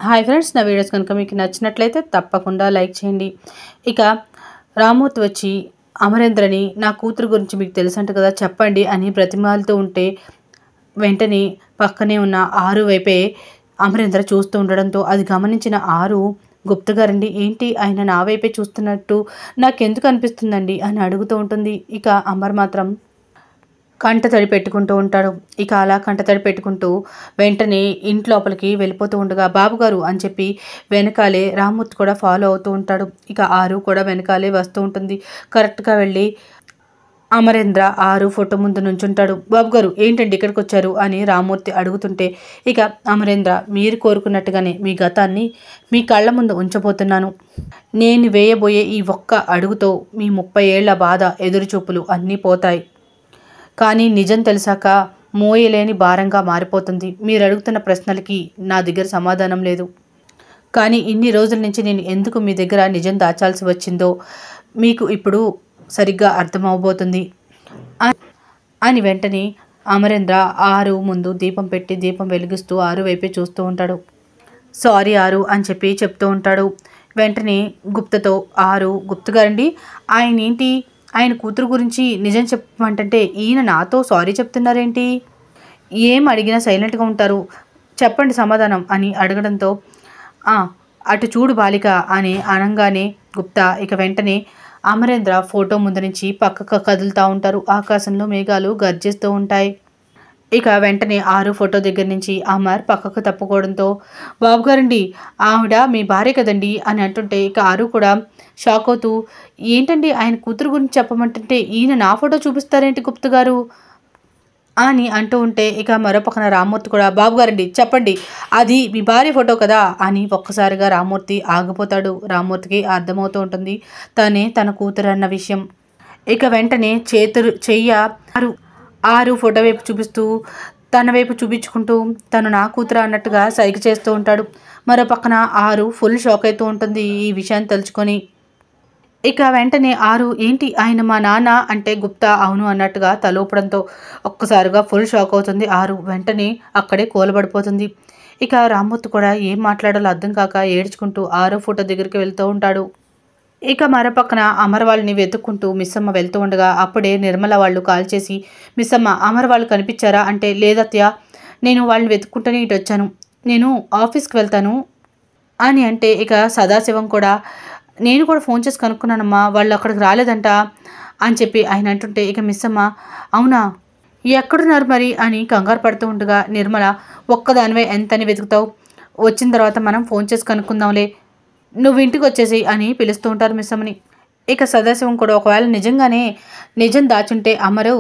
Hi friends, నా videos కనుక మీకు నచ్చినట్లయితే తప్పకుండా లైక్ చేయండి. ఇక రామ్మూర్తి వచ్చి అమరేంద్రని నా కూతురు గురించి మీకు తెలుసంట కదా చెప్పండి అని బ్రతిమాలుతూ ఉంటే వెంటనే పక్కనే ఉన్న ఆరు వైపే అమరేంద్ర చూస్తూ ఉండడంతో అది గమనించిన ఆరు గుప్తా గారండి, ఏంటి ఆయన నా వైపే చూస్తున్నట్టు నాకెందుకు అనిపిస్తుందండి అని అడుగుతూ ఉంటుంది. ఇక అమర్ మాత్రం కంటతడి పెట్టుకుంటూ ఉంటాడు. ఇక అలా కంటతడి పెట్టుకుంటూ వెంటనే ఇంట్లోపలికి వెళ్ళిపోతూ ఉండగా బాబుగారు అని చెప్పి వెనకాలే రామ్మూర్తి కూడా ఫాలో అవుతూ ఉంటాడు. ఇక ఆరు కూడా వెనకాలే వస్తూ ఉంటుంది. కరెక్ట్గా వెళ్ళి అమరేంద్ర ఆరు ఫోటో ముందు నుంచుంటాడు. బాబుగారు ఏంటండి ఇక్కడికి వచ్చారు అని రామ్మూర్తి అడుగుతుంటే ఇక అమరేంద్ర, మీరు కోరుకున్నట్టుగానే మీ గతాన్ని మీ కళ్ళ ముందు ఉంచబోతున్నాను. నేను వేయబోయే ఈ ఒక్క అడుగుతో మీ 30 ఏళ్ల బాధ ఎదురుచూపులు అన్నీ పోతాయి. కానీ నిజం తెలిసాక మోయలేని భారంగా మారిపోతుంది. మీరు అడుగుతున్న ప్రశ్నలకి నా దగ్గర సమాధానం లేదు. కానీ ఇన్ని రోజుల నుంచి నేను ఎందుకు మీ దగ్గర నిజం దాచాల్సి వచ్చిందో మీకు ఇప్పుడు సరిగ్గా అర్థమవబోతుంది అని వెంటనే అమరేంద్ర ఆరు ముందు దీపం పెట్టి దీపం వెలిగిస్తూ ఆరు వైపే చూస్తూ ఉంటాడు. సారీ ఆరు అని చెప్పి చెప్తూ ఉంటాడు. వెంటనే గుప్తతో, ఆరు గుప్తా గారండి, ఆయన కూతురు గురించి నిజం చెప్పమంటే ఈయన నాతో సారీ చెప్తున్నారేంటి? ఏం అడిగినా సైలెంట్గా ఉంటారు, చెప్పండి సమాధానం అని అడగడంతో అటు చూడు బాలిక అని అనగానే గుప్తా ఇక వెంటనే అమరేంద్ర ఫోటో ముందు నుంచి పక్కకు కదులుతూ ఉంటారు. ఆకాశంలో మేఘాలు గర్జిస్తూ ఉంటాయి. ఇక వెంటనే ఆరు ఫోటో దగ్గర నుంచి అమర్ పక్కకు తప్పుకోవడంతో బాబుగారండి, ఆవిడ మీ భార్య కదండి అని అంటుంటే ఇక ఆరు కూడా షాక్ అవుతూ, ఏంటండి ఆయన కూతురు గురించి చెప్పమంటుంటే ఈయన నా ఫోటో చూపిస్తారేంటి గుప్తా గారు అని అంటూ ఉంటే ఇక మరో పక్కన రామ్మూర్తి కూడా, బాబుగారండి చెప్పండి, అది మీ భార్య ఫోటో కదా అని ఒక్కసారిగా రామ్మూర్తి ఆగిపోతాడు. రామ్మూర్తికి అర్థమవుతూ ఉంటుంది తనే తన కూతురు అన్న విషయం. ఇక వెంటనే చెయ్య ఆరు ఫోటో వైపు చూపిస్తూ తన వైపు చూపించుకుంటూ తను నా కూతురు అన్నట్టుగా సైగ చేస్తూ ఉంటాడు. మరో పక్కన ఆరు ఫుల్ షాక్ అవుతూ ఉంటుంది ఈ విషయాన్ని తలుచుకొని. ఇక వెంటనే ఆరు, ఏంటి ఆయన మా నాన్న అంటే గుప్తా అవును అన్నట్టుగా తలూపడంతో ఒక్కసారిగా ఫుల్ షాక్ అవుతుంది ఆరు. వెంటనే అక్కడే కూలబడిపోతుంది. ఇక రామ్మూర్తి కూడా ఏం మాట్లాడాలో అర్థం కాక ఏడ్చుకుంటూ ఆరు ఫోటో దగ్గరికి వెళ్తూ ఉంటాడు. ఇక మరోపక్కన అమర్ వాళ్ళని వెతుక్కుంటూ మిస్సమ్మ వెళ్తూ ఉండగా అప్పుడే నిర్మల వాళ్ళు కాల్ చేసి, మిస్సమ్మ అమర్ వాళ్ళు కనిపించారా అంటే, లేదత్య, నేను వాళ్ళని వెతుక్కుంటూనే ఇటు వచ్చాను, నేను ఆఫీస్కి వెళ్తాను అని అంటే ఇక సదాశివం కూడా, నేను కూడా ఫోన్ చేసి కనుక్కున్నానమ్మా, వాళ్ళు అక్కడికి రాలేదంట అని చెప్పి ఆయన అంటుంటే ఇక మిస్సమ్మ, అవునా ఎక్కడున్నారు మరి అని కంగారు పడుతూ ఉండగా నిర్మల, ఒక్కదానివే ఎంతని వెతుకుతావు, వచ్చిన తర్వాత మనం ఫోన్ చేసి కనుక్కుందాంలే, నువ్వు ఇంటికి వచ్చేసి అని పిలుస్తూ ఉంటారు మిస్సమ్మని. ఇక సదాశివం కూడా, ఒకవేళ నిజంగానే నిజం దాచుంటే అమరు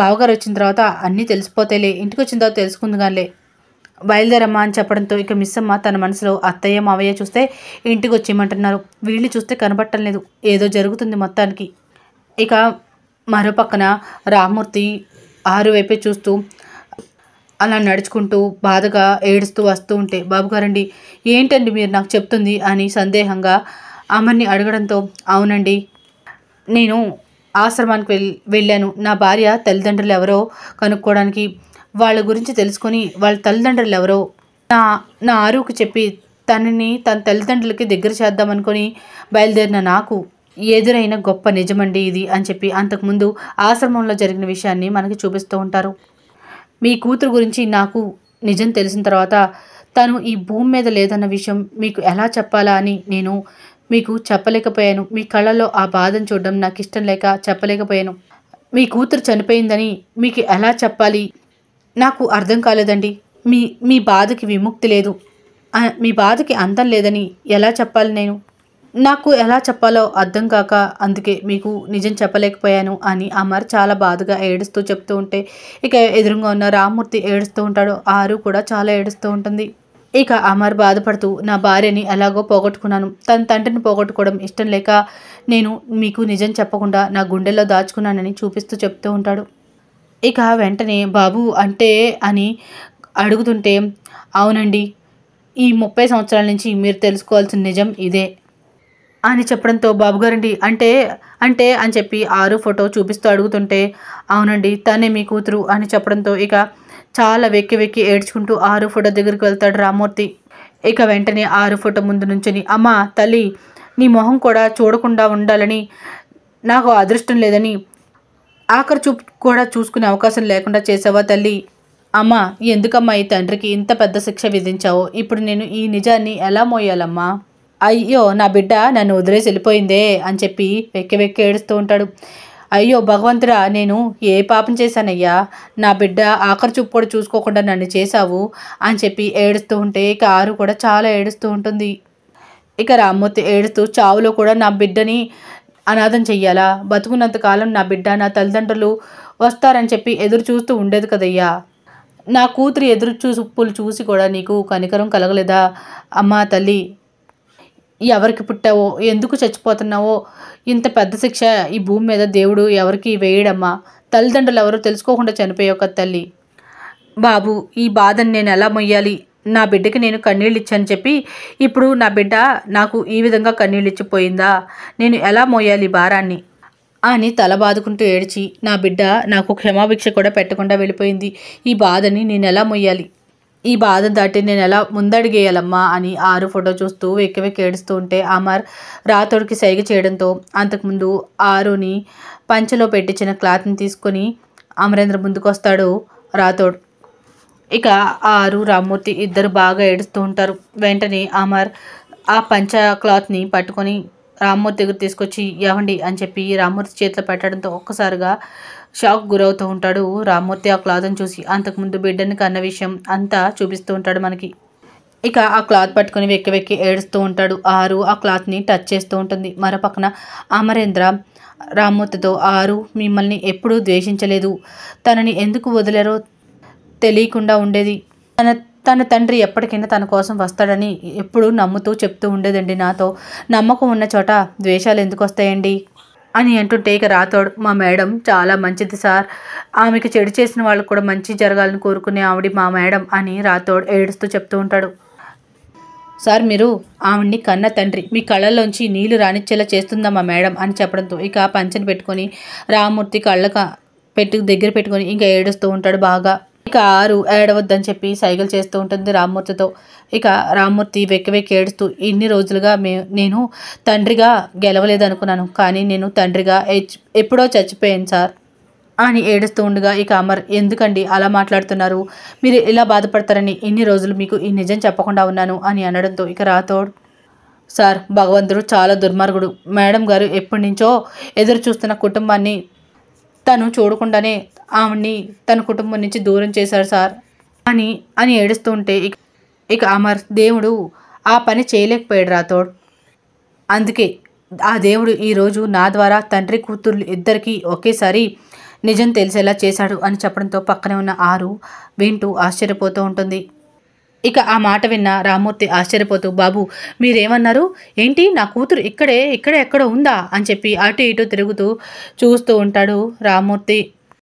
బావగారు వచ్చిన తర్వాత అన్నీ తెలిసిపోతేలే, ఇంటికి వచ్చిన తర్వాత తెలుసుకుందిగానిలే, బయలుదేరమ్మా అని చెప్పడంతో ఇక మిస్సమ్మ తన మనసులో, అత్తయ్య మావయ్య చూస్తే ఇంటికి వచ్చేయమంటున్నారు, వీళ్ళు చూస్తే కనబట్టం లేదు, ఏదో జరుగుతుంది మొత్తానికి. ఇక మరోపక్కన రామ్మూర్తి ఆరు వైపే చూస్తూ అలా నడుచుకుంటూ బాధగా ఏడుస్తూ వస్తూ ఉంటే, బాబుగారండి ఏంటండి మీరు నాకు చెప్తుంది అని సందేహంగా అమర్ని అడగడంతో, అవునండి నేను ఆశ్రమానికి వెళ్ళాను, నా భార్య తల్లిదండ్రులు ఎవరో కనుక్కోవడానికి, వాళ్ళ గురించి తెలుసుకొని వాళ్ళ తల్లిదండ్రులు ఎవరో నా ఆరుకు చెప్పి తనని తన తల్లిదండ్రులకి దగ్గర చేద్దామనుకొని బయలుదేరిన నాకు ఎదురైన గొప్ప నిజమండి ఇది అని చెప్పి అంతకుముందు ఆశ్రమంలో జరిగిన విషయాన్ని మనకి చూపిస్తూ ఉంటారు. మీ కూతురు గురించి నాకు నిజం తెలిసిన తర్వాత తను ఈ భూమి మీద లేదన్న విషయం మీకు ఎలా చెప్పాలా అని నేను మీకు చెప్పలేకపోయాను. మీ కళ్ళలో ఆ బాధను చూడడం నాకు ఇష్టం లేక చెప్పలేకపోయాను. మీ కూతురు చనిపోయిందని మీకు ఎలా చెప్పాలి నాకు అర్థం కాలేదండి. మీ బాధకి విముక్తి లేదు, మీ బాధకి అంతం లేదని ఎలా చెప్పాలి, నాకు ఎలా చెప్పాలో అర్థం కాక అందుకే మీకు నిజం చెప్పలేకపోయాను అని అమర్ చాలా బాధగా ఏడుస్తూ చెప్తూ ఉంటే ఇక ఎదురుగా ఉన్న రామ్మూర్తి ఏడుస్తూ ఉంటాడు. ఆరు కూడా చాలా ఏడుస్తూ ఉంటుంది. ఇక అమర్ బాధపడుతూ, నా భార్యని ఎలాగో పోగొట్టుకున్నాను, తన తండ్రిని పోగొట్టుకోవడం ఇష్టం లేక నేను మీకు నిజం చెప్పకుండా నా గుండెల్లో దాచుకున్నానని చూపిస్తూ చెప్తూ ఉంటాడు. ఇక వెంటనే బాబు అంటే అని అడుగుతుంటే, అవునండి ఈ 30 సంవత్సరాల నుంచి మీరు తెలుసుకోవాల్సిన నిజం ఇదే అని చెప్పడంతో, బాబుగారండి అంటే అని చెప్పి ఆరు ఫోటో చూపిస్తూ అడుగుతుంటే, అవునండి తనే మీ కూతురు అని చెప్పడంతో ఇక చాలా వెక్కి వెక్కి ఏడ్చుకుంటూ ఆరు ఫోటో దగ్గరికి వెళ్తాడు రామ్మూర్తి. ఇక వెంటనే ఆరు ఫోటో ముందు నుంచుని, అమ్మా తల్లి, నీ మొహం కూడా చూడకుండా ఉండాలని నాకు అదృష్టం లేదని ఆఖరి చూపు కూడా చూసుకునే అవకాశం లేకుండా చేసావా తల్లి? అమ్మా, ఎందుకమ్మా ఈ తండ్రికి ఇంత పెద్ద శిక్ష విధించావు? ఇప్పుడు నేను ఈ నిజాన్ని ఎలా మోయాలమ్మా? అయ్యో నా బిడ్డ నన్ను వదిలేసి వెళ్ళిపోయిందే అని చెప్పి వెక్కి వెక్కి ఏడుస్తూ ఉంటాడు. అయ్యో భగవంతుడా, నేను ఏ పాపం చేశానయ్యా? నా బిడ్డ ఆఖరి చూపు కూడా చూసుకోకుండా నన్ను చేశావు అని చెప్పి ఏడుస్తూ ఉంటే ఇక ఆరు కూడా చాలా ఏడుస్తూ ఉంటుంది. ఇక రామ్మూర్తి ఏడుస్తూ, చావులో కూడా నా బిడ్డని అనాథం చెయ్యాలా? బతుకున్నంత కాలం నా బిడ్డ, నా తల్లిదండ్రులు వస్తారని చెప్పి ఎదురు చూస్తూ ఉండేది కదయ్యా. నా కూతురు ఎదురు చూపులు చూసి కూడా నీకు కనికరం కలగలేదా? అమ్మా తల్లి, ఎవరికి పుట్టావో, ఎందుకు చచ్చిపోతున్నావో, ఇంత పెద్ద శిక్ష ఈ భూమి మీద దేవుడు ఎవరికి వేయడమ్మా. తల్లిదండ్రులు ఎవరో తెలుసుకోకుండా చనిపోయావు కదా తల్లి. బాబు, ఈ బాధను నేను ఎలా మొయ్యాలి? నా బిడ్డకి నేను కన్నీళ్ళు ఇచ్చాను చెప్పి ఇప్పుడు నా బిడ్డ నాకు ఈ విధంగా కన్నీళ్ళు ఇచ్చిపోయిందా? నేను ఎలా మోయాలి భారాన్ని అని తల బాదుకుంటూ ఏడ్చి, నా బిడ్డ నాకు క్షమాభిక్ష కూడా పెట్టకుండా వెళ్ళిపోయింది. ఈ బాధని నేను ఎలా మొయ్యాలి? ఈ బాధ దాటి నేను ఎలా ముందడిగేయాలమ్మా అని ఆరు ఫోటో చూస్తూ వెక్కి వెక్కి ఏడుస్తూ ఉంటే అమర్ రాతోడికి సైగ చేయడంతో అంతకుముందు ఆరుని పంచలో పెట్టించిన క్లాత్ని తీసుకొని అమరేంద్ర ముందుకు వస్తాడు రాతోడు. ఇక ఆరు రామ్మూర్తి ఇద్దరు బాగా ఏడుస్తూ ఉంటారు. వెంటనే అమర్ ఆ పంచ క్లాత్ని పట్టుకొని రామ్మూర్తి దగ్గర తీసుకొచ్చి ఇవ్వండి అని చెప్పి రామ్మూర్తి చేతిలో పెట్టడంతో ఒక్కసారిగా షాక్ గురవుతూ ఉంటాడు రామ్మూర్తి ఆ క్లాత్ని చూసి. అంతకుముందు బిడ్డని కన్న విషయం అంతా చూపిస్తూ ఉంటాడు మనకి. ఇక ఆ క్లాత్ పట్టుకొని వెక్కి వెక్కి ఏడుస్తూ ఉంటాడు. ఆరు ఆ క్లాత్ని టచ్ చేస్తూ ఉంటుంది. మరో పక్కన అమరేంద్ర రామ్మూర్తితో, ఆరు మిమ్మల్ని ఎప్పుడూ ద్వేషించలేదు, తనని ఎందుకు వదిలేరో తెలియకుండా ఉండేది. తన తండ్రి ఎప్పటికైనా తన కోసం వస్తాడని ఎప్పుడూ నమ్ముతూ చెప్తూ ఉండేదండి నాతో. నమ్మకం ఉన్న చోట ద్వేషాలు ఎందుకు వస్తాయండి అని అంటుంటే ఇక రాతోడు, మా మేడం చాలా మంచిది సార్, ఆమెకి చెడు చేసిన వాళ్ళకు కూడా మంచి జరగాలని కోరుకునే ఆవిడ మా మేడం అని రాతోడు ఏడుస్తూ చెప్తూ ఉంటాడు. సార్, మీరు ఆవిడ్ని కన్న తండ్రి, మీ కళ్ళల్లోంచి నీళ్లు రానిచ్చేలా చేస్తుందా మా మేడం అని చెప్పడంతో ఇక పంచని పెట్టుకొని రామ్మూర్తి కళ్ళకు దగ్గర పెట్టుకొని ఇంకా ఏడుస్తూ ఉంటాడు బాగా. ఇక ఆరు ఏడవద్దని చెప్పి సైగలు చేస్తూ ఉంటుంది రామ్మూర్తితో. ఇక రామ్మూర్తి వెక్కి వెక్కి ఏడుస్తూ, ఇన్ని రోజులుగా నేను తండ్రిగా గెలవలేదనుకున్నాను, కానీ నేను తండ్రిగా ఎప్పుడో చచ్చిపోయాను సార్ అని ఏడుస్తూ ఉండగా ఇక అమర్, ఎందుకండి అలా మాట్లాడుతున్నారు? మీరు ఇలా బాధపడతారని ఇన్ని రోజులు మీకు ఈ నిజం చెప్పకుండా ఉన్నాను అని అనడంతో ఇక రాతోడ్, సార్, భగవంతుడు చాలా దుర్మార్గుడు. మేడం గారు ఎప్పటి నుంచో ఎదురు చూస్తున్న కుటుంబాన్ని తను చూడకుండానే ఆవిడ్ని తన కుటుంబం నుంచి దూరం చేశారు సార్ అని ఏడుస్తూ ఉంటే ఇక అమర్, దేవుడు ఆ పని చేయలేకపోయాడు రాతోడ్, అందుకే ఆ దేవుడు ఈరోజు నా ద్వారా తండ్రి కూతుర్లు ఇద్దరికీ ఒకేసారి నిజం తెలిసేలా చేశాడు అని చెప్పడంతో పక్కనే ఉన్న ఆరు వింటూ ఆశ్చర్యపోతూ ఉంటుంది. ఇక ఆ మాట విన్న రామ్మూర్తి ఆశ్చర్యపోతూ, బాబు మీరేమన్నారు? ఏంటి, నా కూతురు ఇక్కడే ఎక్కడో ఉందా అని చెప్పి అటు ఇటు తిరుగుతూ చూస్తూ ఉంటాడు రామ్మూర్తి.